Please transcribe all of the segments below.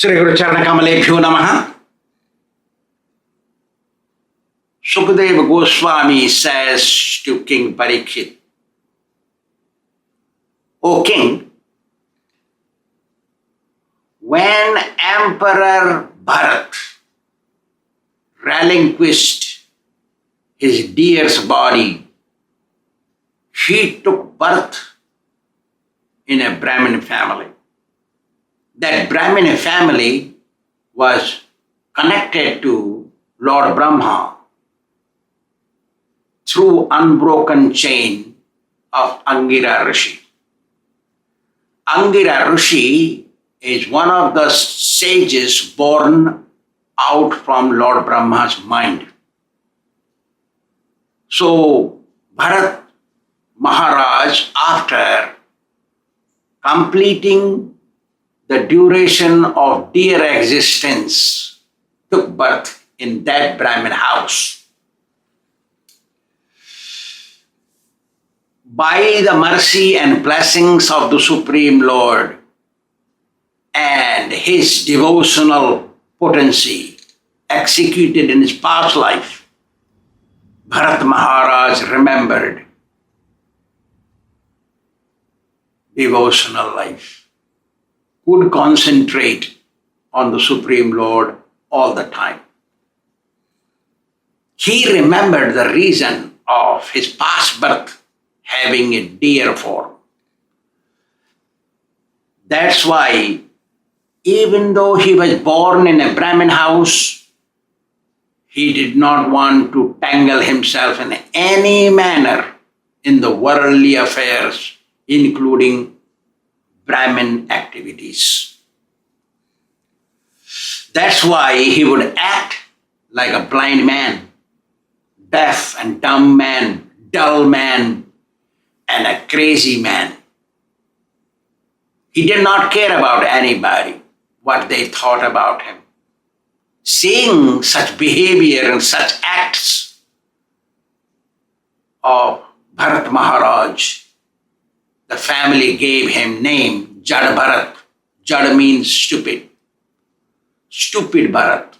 Sri Guru Charana Kamalebhyo Namaha. Sukadeva Goswami says to King Parikshit, O king, when Emperor Bharat relinquished his dear's body, he took birth in a Brahmin family. That Brahmin family was connected to Lord Brahma through unbroken chain of Angira Rishi. Angira Rishi is one of the sages born out from Lord Brahma's mind. So Bharat Maharaj, after completing the duration of dear existence, took birth in that Brahmin house. By the mercy and blessings of the Supreme Lord and his devotional potency executed in his past life, Bharat Maharaj remembered devotional life, could concentrate on the Supreme Lord all the time. He remembered the reason of his past birth having a deer form. That's why, even though he was born in a Brahmin house, he did not want to tangle himself in any manner in the worldly affairs, including Brahmin activities. That's why he would act like a blind man, deaf and dumb man, dull man, and a crazy man. He did not care about anybody, what they thought about him. Seeing such behavior and such acts of Bharat Maharaj, the family gave him name Jad Bharat. Jad means stupid. Stupid Bharat.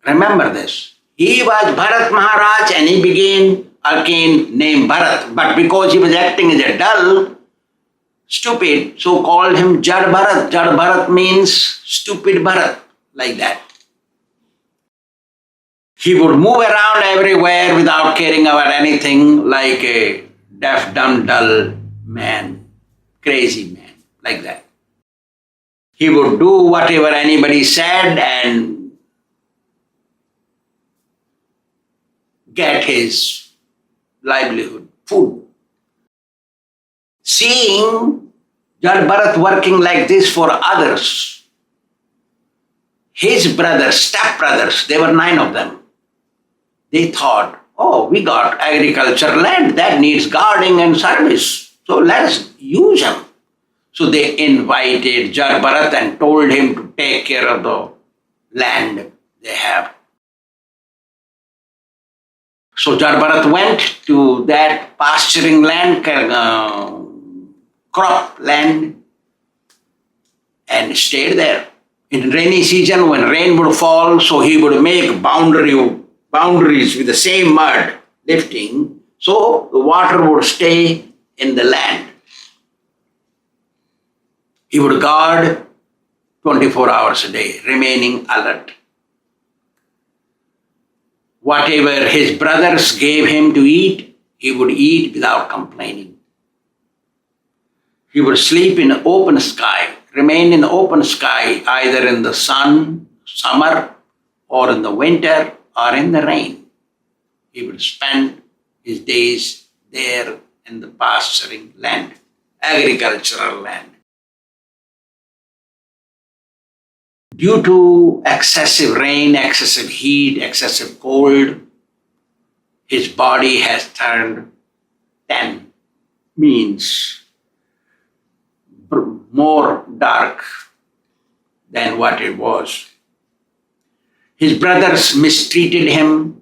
Remember this. He was Bharat Maharaj and he began again named Bharat. But because he was acting as a dull, stupid, so called him Jad Bharat. Jad Bharat means stupid Bharat. Like that. He would move around everywhere without caring about anything, like a deaf, dumb, dull man, crazy man, like that. He would do whatever anybody said and get his livelihood, food. Seeing Jad Bharat working like this for others, his brothers, step-brothers, there were 9 of them, they thought, oh, we got agriculture land that needs guarding and service. So let us use him. So they invited Jad Bharat and told him to take care of the land they have. So Jad Bharat went to that pasturing land, crop land, and stayed there. In rainy season, when rain would fall, so he would make boundaries with the same mud lifting, so the water would stay in the land. He would guard 24 hours a day, remaining alert. Whatever his brothers gave him to eat, he would eat without complaining. He would sleep in the open sky, remain in the open sky, either in the sun, summer, or in the winter, or in the rain. He would spend his days there in the pasturing land, agricultural land. Due to excessive rain, excessive heat, excessive cold, his body has turned tan, means more dark than what it was. His brothers mistreated him.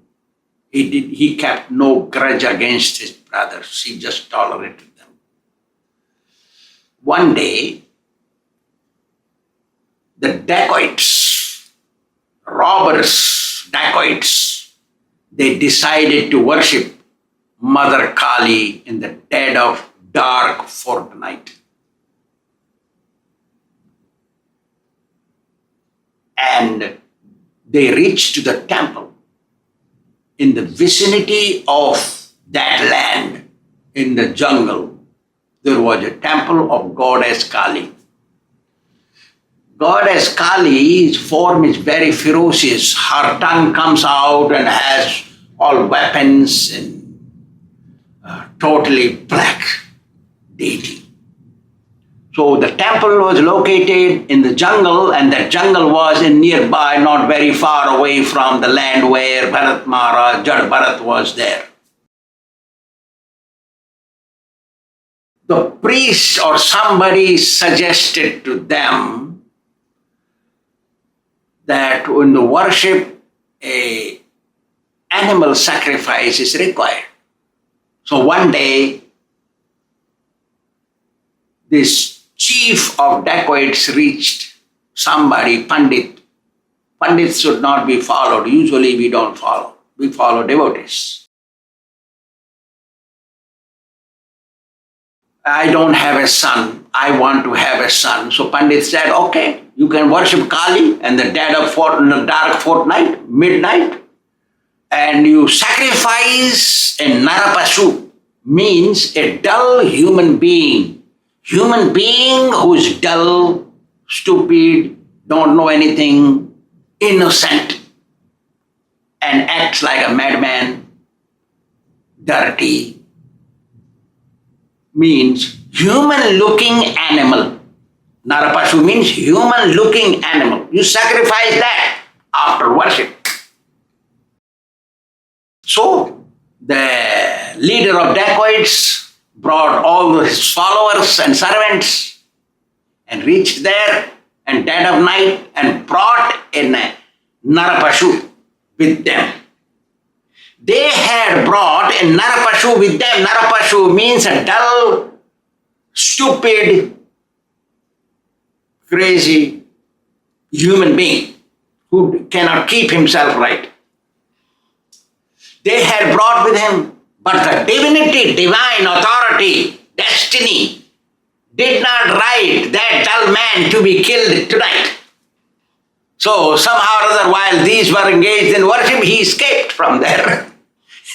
He kept no grudge against his brothers. He just tolerated them. One day, the Dacoits Dacoits, they decided to worship Mother Kali in the dead of dark fortnight. And they reached the temple in the vicinity of that land in the jungle. There was a temple of Goddess Kali. Goddess Kali's form is very ferocious. Her tongue comes out and has all weapons and totally black deity. So the temple was located in the jungle, and that jungle was in nearby, not very far away from the land where Bharat Maharaj, Jad Bharat was there. The priest or somebody suggested to them that in the worship, a animal sacrifice is required. So one day, this chief of Dacoits reached somebody, Pandit. Pandits should not be followed. Usually we don't follow. We follow devotees. I don't have a son. I want to have a son. So Pandit said, okay, you can worship Kali and the dead of dark fortnight, midnight, and you sacrifice a Narapashu, means a dull human being. Human being who is dull, stupid, don't know anything, innocent, and acts like a madman, dirty, means human-looking animal. Narapashu means human-looking animal. You sacrifice that after worship. So, the leader of Dacoits brought all his followers and servants and reached there and dead of night and brought in a Narapashu with them. They had brought a Narapashu with them. Narapashu means a dull, stupid, crazy human being who cannot keep himself right. They had brought with him, but the divinity, divine authority, destiny, did not write that dull man to be killed tonight. So somehow or other, while these were engaged in worship, he escaped from there,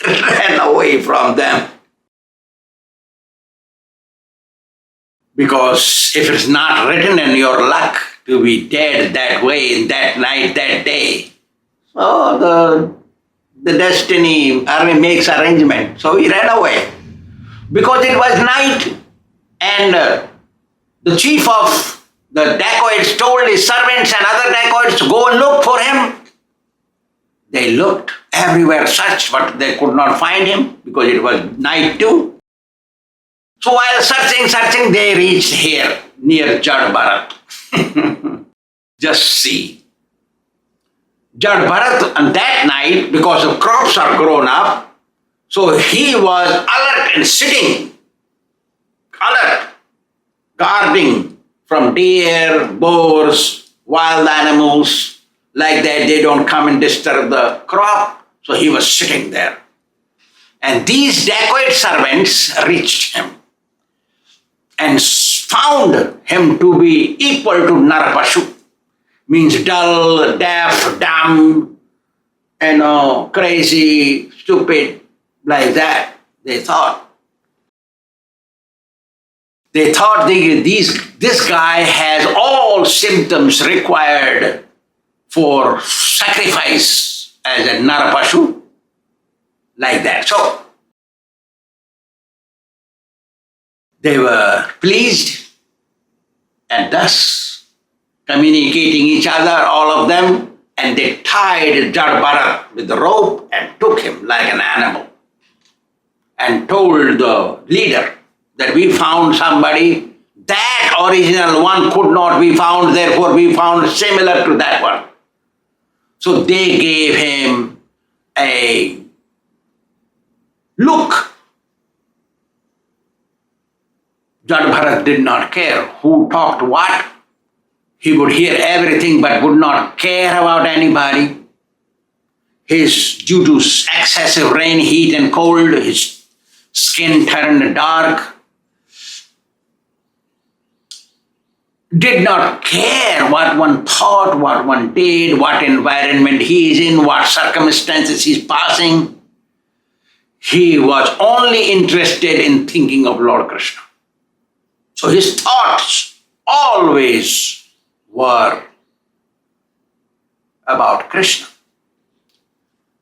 ran away from them. Because if it's not written in your luck to be dead that way, in that night, that day, so the destiny makes arrangement. So he ran away. Because it was night, and the chief of the Dacoits told his servants and other Dacoits to go and look for him. They looked everywhere, searched, but they could not find him because it was night too. So while searching, they reached here near Jad Bharat. Just see. Jad Bharat on that night, because the crops are grown up, so he was alert and sitting, alert, guarding from deer, boars, wild animals, like that they don't come and disturb the crop. So he was sitting there. And these Dacoit servants reached him and found him to be equal to Narapashu. Means dull, deaf, dumb, crazy, stupid, like that, they thought. They thought this guy has all symptoms required for sacrifice as a Narapashu, like that. So, they were pleased, and thus communicating each other, all of them, and they tied Jad Bharat with the rope and took him like an animal and told the leader that we found somebody, that original one could not be found, therefore we found similar to that one. So they gave him a look. Jad Bharat did not care who talked what. He would hear everything but would not care about anybody. Due to excessive rain, heat and cold, his skin turned dark. Did not care what one thought, what one did, what environment he is in, what circumstances he's passing. He was only interested in thinking of Lord Kṛṣṇa. So his thoughts always were about Kṛṣṇa.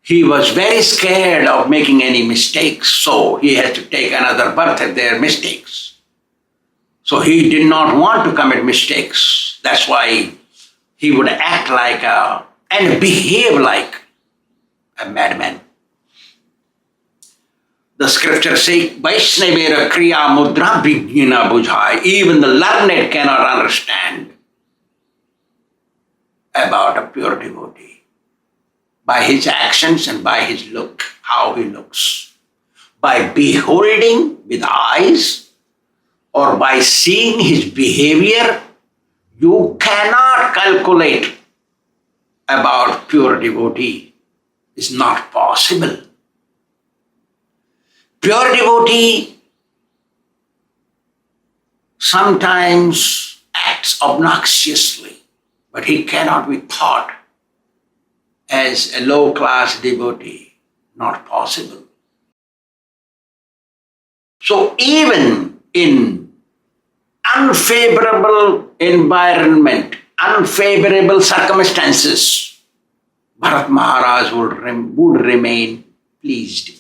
He was very scared of making any mistakes, so he had to take another birth if there are mistakes. So he did not want to commit mistakes. That's why he would act like and behave like a madman. The scriptures say, Vaishnavera kriya mudra vignina bujhai. Even the learned cannot understand about a pure devotee by his actions and by his look, how he looks. By beholding with eyes or by seeing his behavior, you cannot calculate about pure devotee. It's not possible. Pure devotee sometimes acts obnoxiously, but he cannot be thought as a low-class devotee. Not possible. So even in unfavorable environment, unfavorable circumstances, Bharat Maharaj would remain pleased.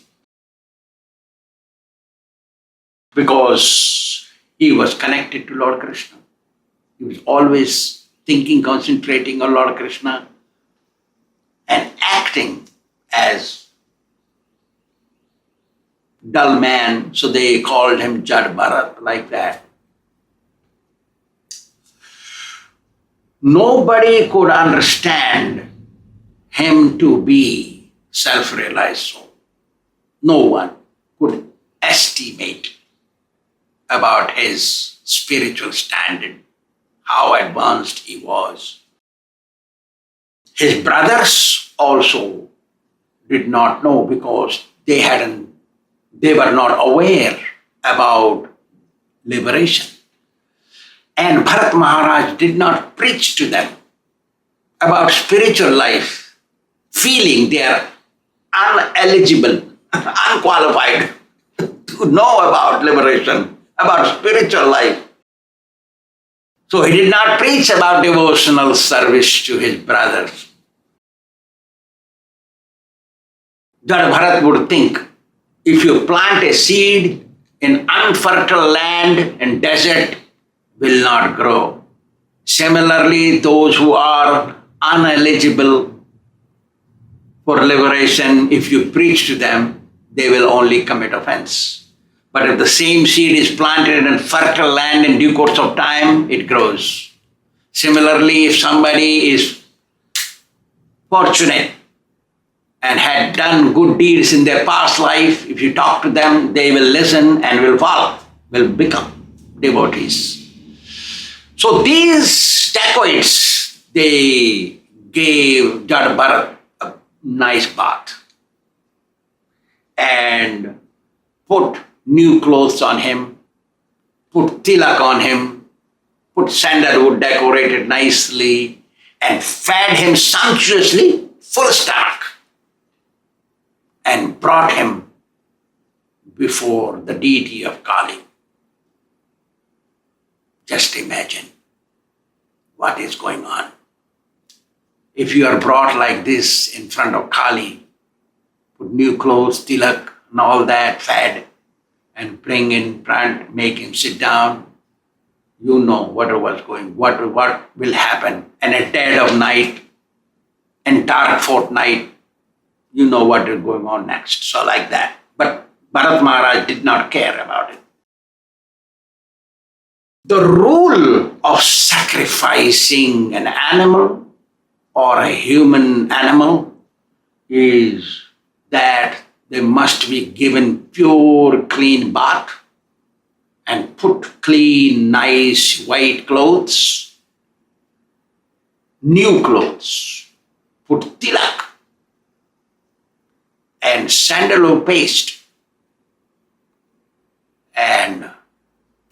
Because he was connected to Lord Kṛṣṇa. He was always thinking, concentrating on Lord Kṛṣṇa and acting as dull man, so they called him Jad Bharat, like that. Nobody could understand him to be self-realized soul. No one could estimate about his spiritual standard, how advanced he was. His brothers also did not know because they were not aware about liberation. And Bharat Maharaj did not preach to them about spiritual life, feeling they are uneligible, unqualified to know about liberation, about spiritual life. So he did not preach about devotional service to his brothers. That Bharat would think, if you plant a seed in unfertile land and desert, will not grow. Similarly, those who are uneligible for liberation, if you preach to them, they will only commit offense. But if the same seed is planted in fertile land, in due course of time, it grows. Similarly, if somebody is fortunate and had done good deeds in their past life, if you talk to them, they will listen and will follow, will become devotees. So these Dacoits, they gave Jad Bharat a nice bath and put new clothes on him, put tilak on him, put sandalwood decorated nicely, and fed him sumptuously, full stomach, and brought him before the deity of Kali. Just imagine what is going on. If you are brought like this in front of Kali, put new clothes, tilak, and all that, fed, and bring in front, make him sit down, you know what will happen. And at dead of night and dark fortnight, you know what is going on next. So like that. But Bharat Maharaj did not care about it. The rule of sacrificing an animal or a human animal is that they must be given pure, clean bath and put clean, nice, white clothes, new clothes, put tilak, and sandalwood paste and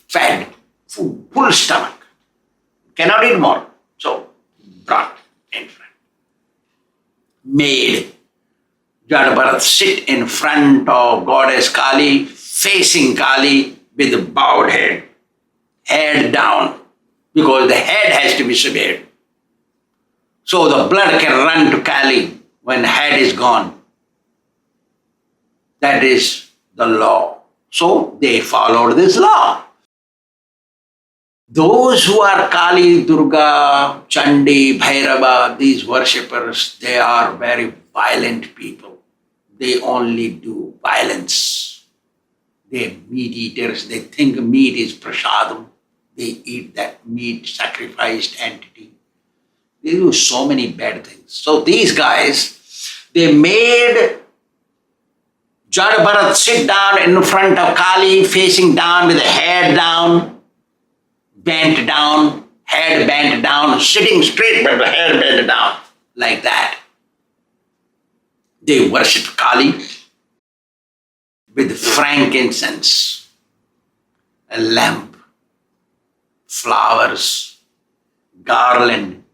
fed food, full stomach. Cannot eat more. So brought in front. Made Jada Bharat sit in front of goddess Kali, facing Kali with a bowed head down, because the head has to be severed. So the blood can run to Kali when the head is gone. That is the law. So they followed this law. Those who are Kali, Durga, Chandi, Bhairava, these worshippers, they are very violent people. They only do violence. They're meat eaters. They think meat is prasadam. They eat that meat, sacrificed entity. They do so many bad things. So these guys, they made Jada Bharat sit down in front of Kali, facing down with the head down, bent down, head bent down, sitting straight but the head bent down, like that. They worship Kali with frankincense, a lamp, flowers, garland,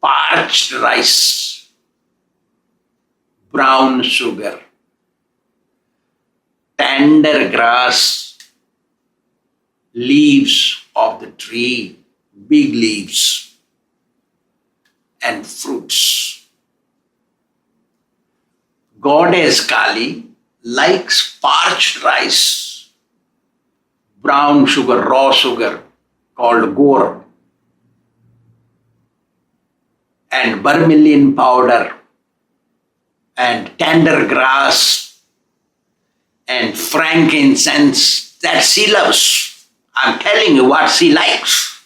parched rice, brown sugar, tender grass, leaves of the tree, big leaves, and fruits. Goddess Kali likes parched rice, brown sugar, raw sugar called gur, and vermilion powder, and tender grass, and frankincense that she loves. I'm telling you what she likes.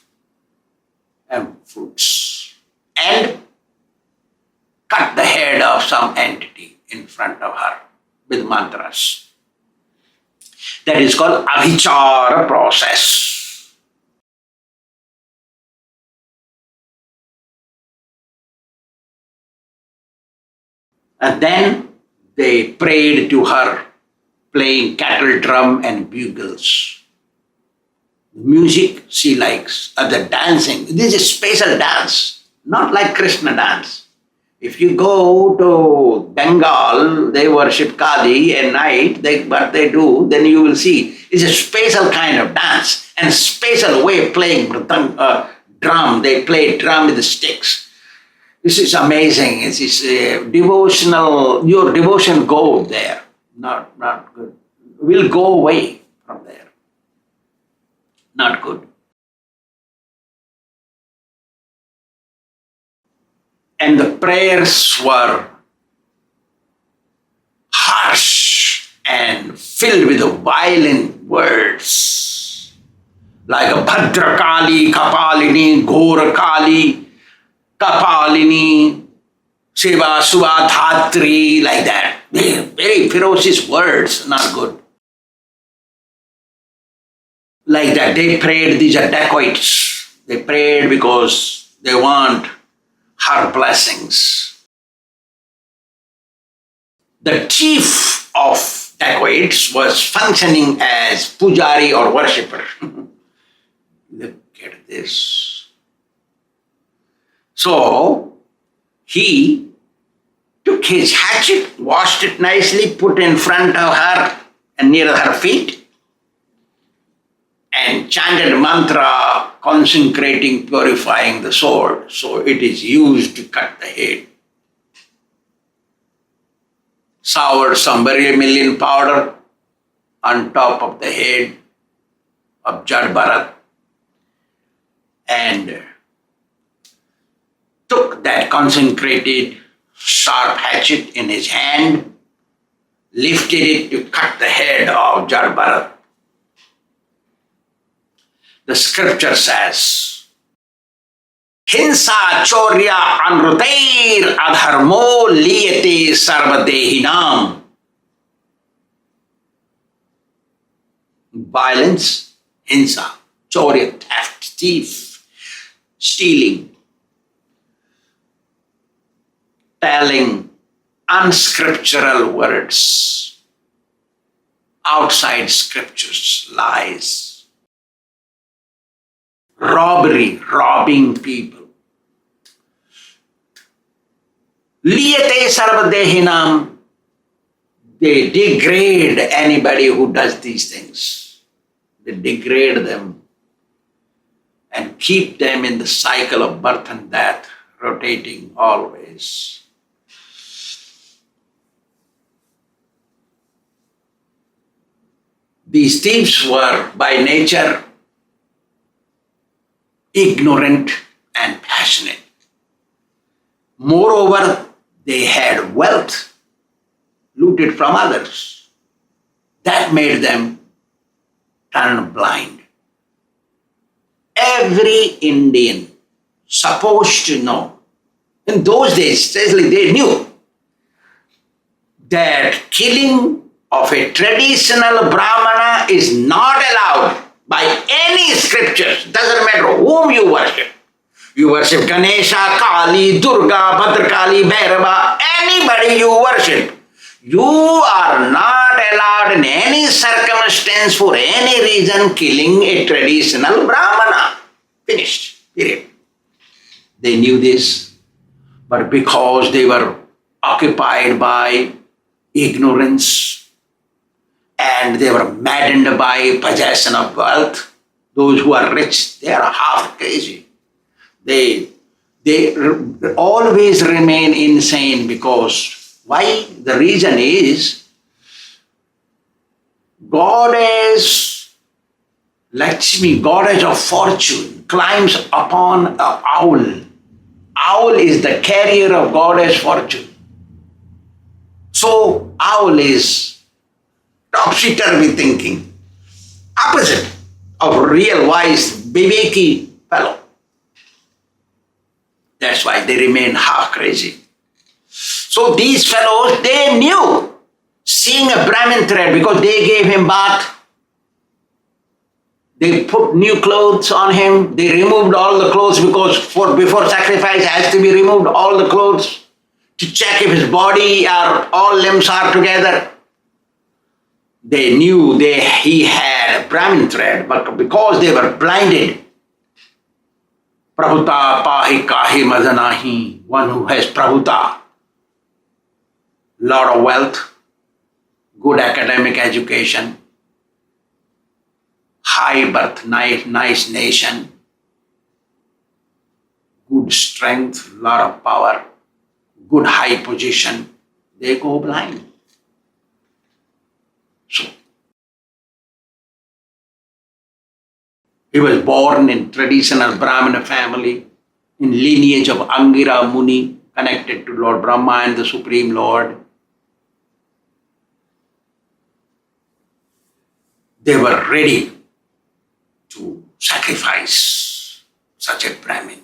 And fruits. And cut the head of some entity in front of her with mantras. That is called Āchārya process. And then they prayed to her, playing cattle drum and bugles. Music she likes, the dancing. This is special dance, not like Kṛṣṇa dance. If you go to Bengal, they worship Kali at night, what they do, then you will see it's a special kind of dance and special way of playing drum. They play drum with the sticks. This is amazing. It is devotional. Your devotion go there. Not good. Will go away from there. Not good. And the prayers were harsh and filled with violent words, like a Bhadrakali, Kapalini, Ghorakali, Kapalini, Shiva, Subhadhatri, like that. Very ferocious words, not good. Like that, they prayed, these are Dacoits. They prayed because they want her blessings. The chief of Dacoits was functioning as pujari or worshipper. Look at this. So he took his hatchet, washed it nicely, put in front of her and near her feet, and chanted mantra, consecrating, purifying the sword. So it is used to cut the head. Soured some vermilion powder on top of the head of Jada Bharat and took that consecrated sharp hatchet in his hand, lifted it to cut the head of Jada Bharat. The scripture says, Hinsa chorya anruteir adharmo liyate sarvadehinam. Violence, hinsa, chorya, theft, thief, stealing, telling unscriptural words, outside scriptures, lies, robbery, robbing people. Liyate sarvadehinam, they degrade anybody who does these things. They degrade them and keep them in the cycle of birth and death, rotating always. These thieves were by nature ignorant and passionate. Moreover, they had wealth looted from others. That made them turn blind. Every Indian supposed to know, in those days, especially they knew that killing of a traditional Brahmana is not allowed by any scriptures. Doesn't matter whom you worship. You worship Ganesha, Kali, Durga, Bhadrakali, Bhairava, anybody you worship. You are not allowed in any circumstance for any reason killing a traditional Brahmana. Finished. Period. They knew this, but because they were occupied by ignorance and they were maddened by possession of wealth, those who are rich, they are half crazy. They always remain insane because why? The reason is Goddess Lakshmi, goddess of fortune, climbs upon an owl. Owl is the carrier of goddess fortune. So owl is topsy-turvy thinking, opposite of real wise Viveki fellow. That's why they remain half crazy. So these fellows, they knew, seeing a Brahmin thread, because they gave him bath, they put new clothes on him, they removed all the clothes because before sacrifice has to be removed, all the clothes, to check if his body or all limbs are together. They knew he had a Brahmin thread, but because they were blinded, Prabhuta pahi kahi madanahi, one who has Prabhuta, lot of wealth, good academic education, high birth, nice nation, good strength, lot of power, good high position, they go blind. So, he was born in traditional Brahmana family, in lineage of Angira Muni, connected to Lord Brahma and the Supreme Lord. They were ready to sacrifice such a Brahmin.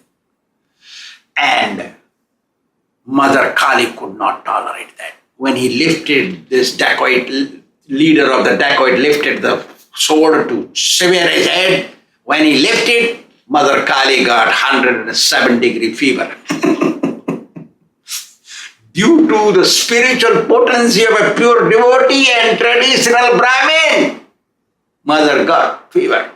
And Mother Kali could not tolerate that. When he lifted this Dacoit, leader of the Dacoit lifted the sword to sever his head, when he lifted, Mother Kali got 107-degree fever. Due to the spiritual potency of a pure devotee and traditional Brahmin, Mother got fever.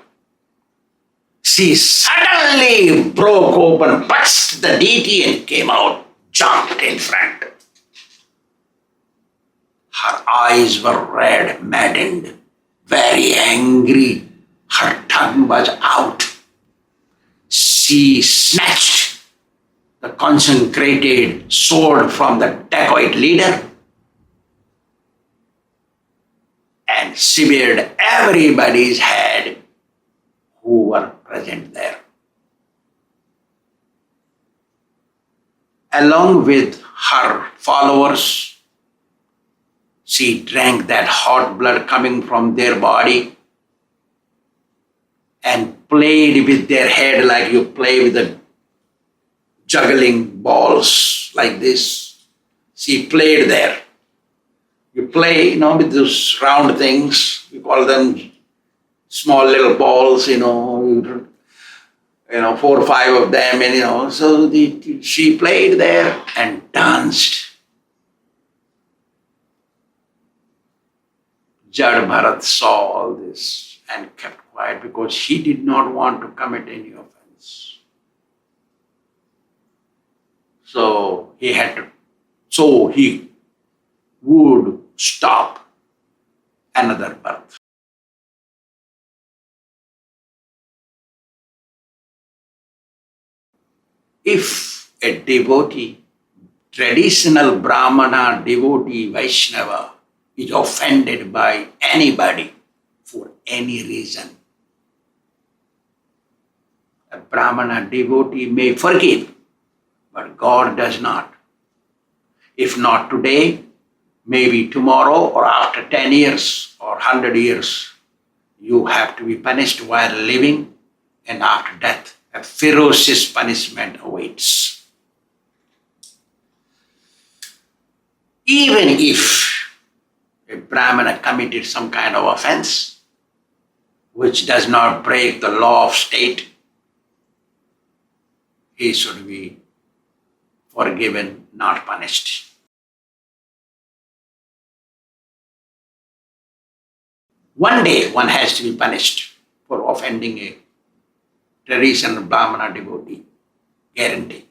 She suddenly broke open, burst the deity and came out, jumped in front. Her eyes were red, maddened, very angry. Her tongue was out. She snatched the consecrated sword from the Dacoit leader and severed everybody's head who were present there. Along with her followers, she drank that hot blood coming from their body and played with their head like you play with the juggling balls like this. She played there. You play, with those round things. We call them small little balls, 4 or 5 of them, and so she played there and danced Jad Bharat saw all this and kept quiet because he did not want to commit any offense. So he would stop another birth. If a devotee, traditional Brahmana devotee, Vaishnava, is offended by anybody for any reason, a Brahmana devotee may forgive, but God does not. If not today, maybe tomorrow or after 10 years or 100 years, you have to be punished while living, and after death, a ferocious punishment awaits. Even if a Brahmana committed some kind of offense which does not break the law of state, he should be forgiven, not punished. One day one has to be punished for offending a traditional Brahmana devotee, guarantee.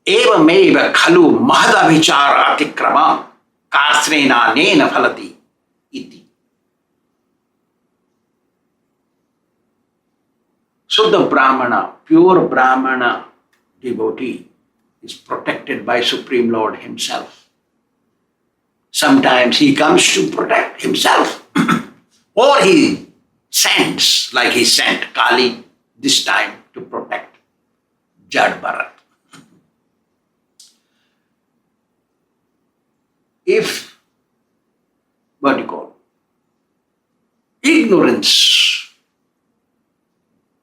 Evameva khalu mahadavichara atikrama kasrena nena phalati iti. So the Brahmana, pure Brahmana devotee is protected by Supreme Lord himself. Sometimes he comes to protect himself or he sends, like he sent Kali this time to protect Jad Bharat. If, ignorance,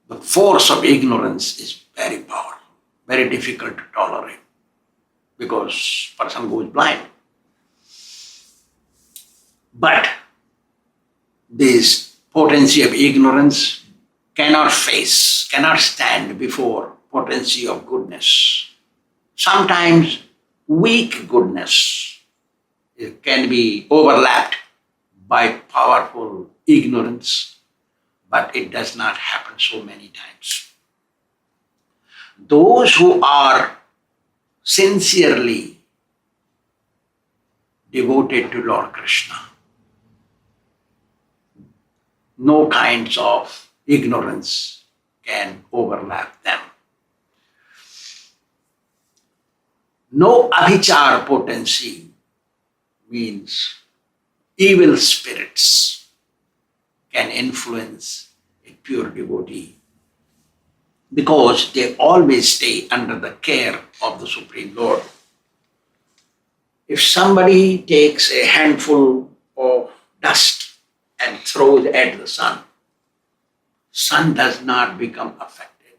the force of ignorance is very powerful, very difficult to tolerate because person goes blind. But this potency of ignorance cannot stand before potency of goodness. Sometimes weak goodness it can be overlapped by powerful ignorance, but it does not happen so many times. Those who are sincerely devoted to Lord Kṛṣṇa, no kinds of ignorance can overlap them. No abhichar potency means evil spirits can influence a pure devotee because they always stay under the care of the Supreme Lord. If somebody takes a handful of dust and throws at the sun does not become affected.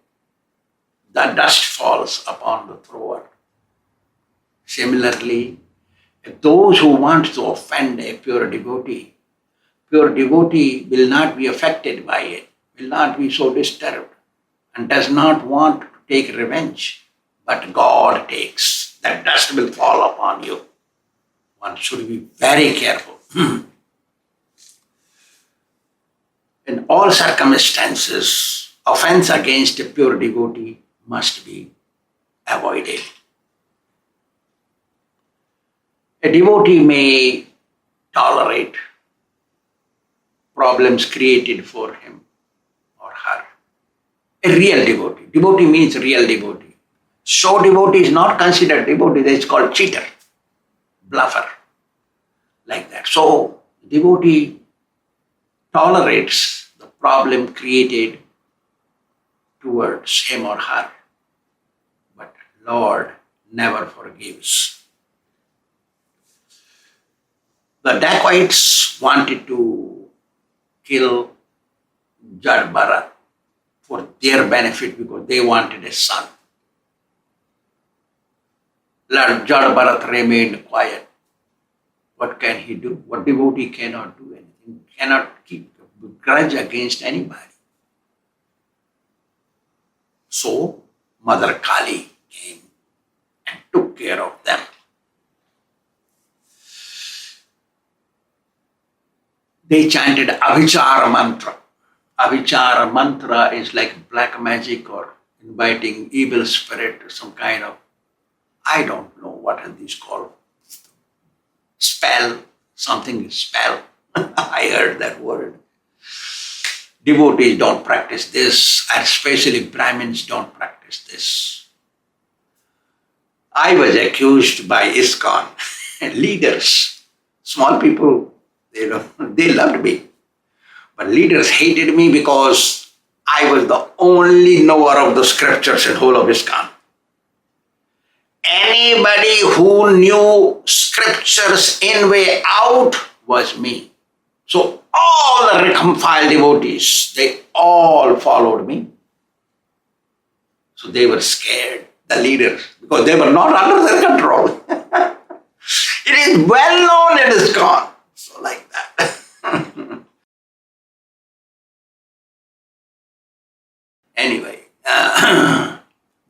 The dust falls upon the thrower. Similarly, those who want to offend a pure devotee will not be affected by it, will not be so disturbed, and does not want to take revenge. But God takes. That dust will fall upon you. One should be very careful. In all circumstances, offense against a pure devotee must be avoided. A devotee may tolerate problems created for him or her. A real devotee. Devotee means real devotee. So devotee is not considered devotee, that is called cheater, bluffer, like that. So devotee tolerates the problem created towards him or her, but Lord never forgives. The Dacoits wanted to kill Jad Bharat for their benefit because they wanted a son. Lord Jad Bharat remained quiet. What can he do? What devotee cannot do anything? Cannot keep a grudge against anybody. So Mother Kali came and took care of them. they chanted Abhichara mantra. Abhichara mantra is like black magic or inviting evil spirit, some kind of, I don't know what are these called. Spell, something is spell. I heard that word. Devotees don't practice this, and especially Brahmins don't practice this. I was accused by ISKCON leaders, small people, they loved me. But leaders hated me because I was the only knower of the scriptures in whole of ISKCON. Anybody who knew scriptures in way out was me. So all the reconciled devotees, they all followed me. So they were scared, the leaders, because they were not under their control. It is well known in ISKCON. So like that. Anyway,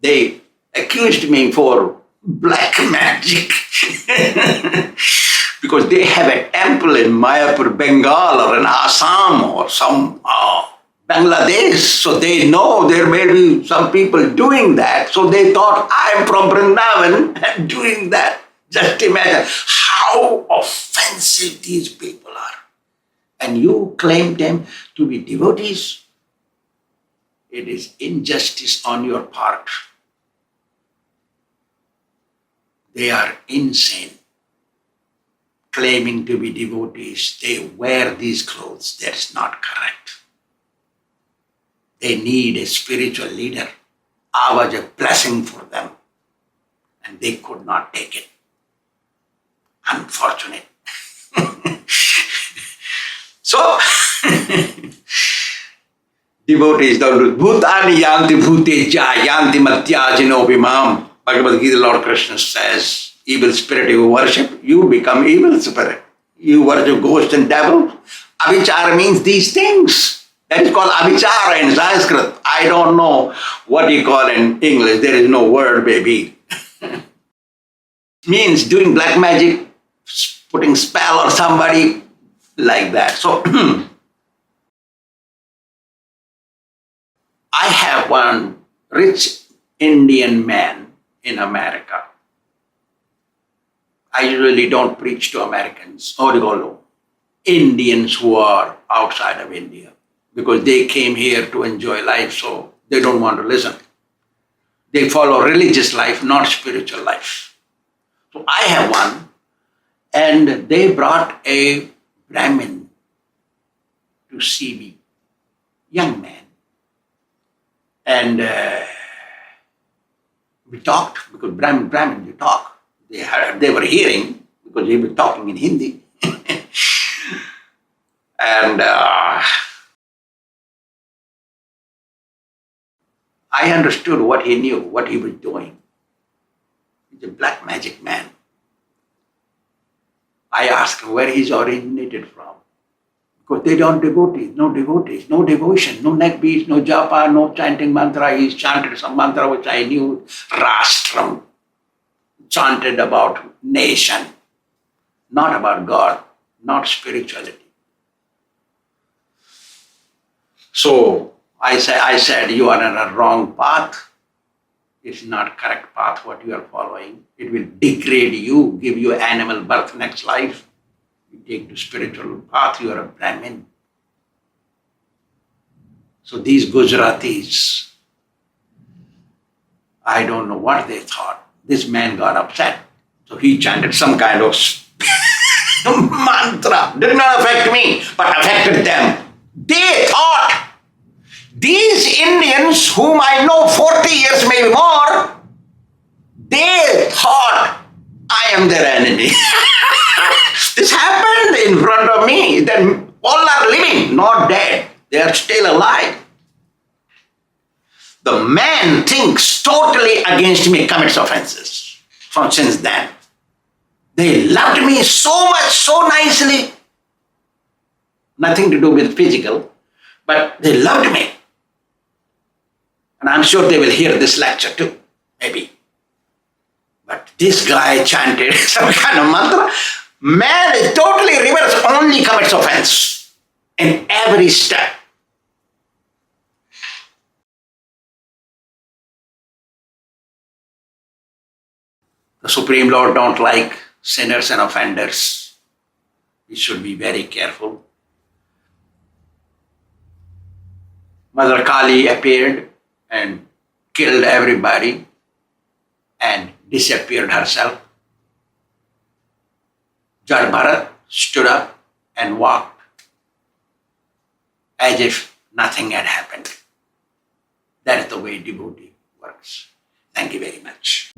they accused me for black magic because they have a temple in Mayapur, Bengal, or in Assam, or some Bangladesh. So they know there may be some people doing that. So they thought, I'm from Vrindavan and doing that. Just imagine how offensive these people are. And you claim them to be devotees. It is injustice on your part. They are insane. Claiming to be devotees, they wear these clothes. That's not correct. They need a spiritual leader. I was a blessing for them. And they could not take it. Unfortunate. So, devotees don't do bhutani yanti bhuteja yanti matyajino vimam. Bhagavad Gita, Lord Kṛṣṇa says, evil spirit you worship, you become evil spirit. You worship ghost and devil. Abhichara means these things. That is called abhichara in Sanskrit. I don't know what you call in English. There is no word, baby. Means doing black magic, putting spell on somebody, like that. So, I have one rich Indian man in America. I usually don't preach to Americans, or Indians who are outside of India, because they came here to enjoy life, so they don't want to listen. They follow religious life, not spiritual life. So I have one, and they brought a Brahmin to see me, young man. And we talked, because Brahmin, we talk. They were hearing, because he was talking in Hindi. And I understood what he knew, what he was doing. He's a black magic man. I asked him where he's originated from. Because they don't devotees, no devotion, no neck beads, no japa, no chanting mantra. He's chanted some mantra which I knew, Rastram, chanted about nation, not about God, not spirituality. So I said, you are on a wrong path. It's not correct path what you are following. It will degrade you, give you animal birth next life. You take to spiritual path, you are a Brahmin. So these Gujaratis, I don't know what they thought. This man got upset. So he chanted some kind of mantra. Did not affect me, but affected them. They thought, these Indians whom I know 40 years, maybe more, they thought I am their enemy. This happened in front of me. Then all are living, not dead. They are still alive. The man thinks totally against me, commits offenses from since then. They loved me so much, so nicely. Nothing to do with physical, but they loved me. And I'm sure they will hear this lecture too, maybe. But this guy chanted some kind of mantra. Man is totally reverse, only commits offense. in every step. The Supreme Lord don't like sinners and offenders. We should be very careful. Mother Kali appeared and killed everybody and disappeared herself. Jad Bharat stood up and walked as if nothing had happened. That is the way devotee works. Thank you very much.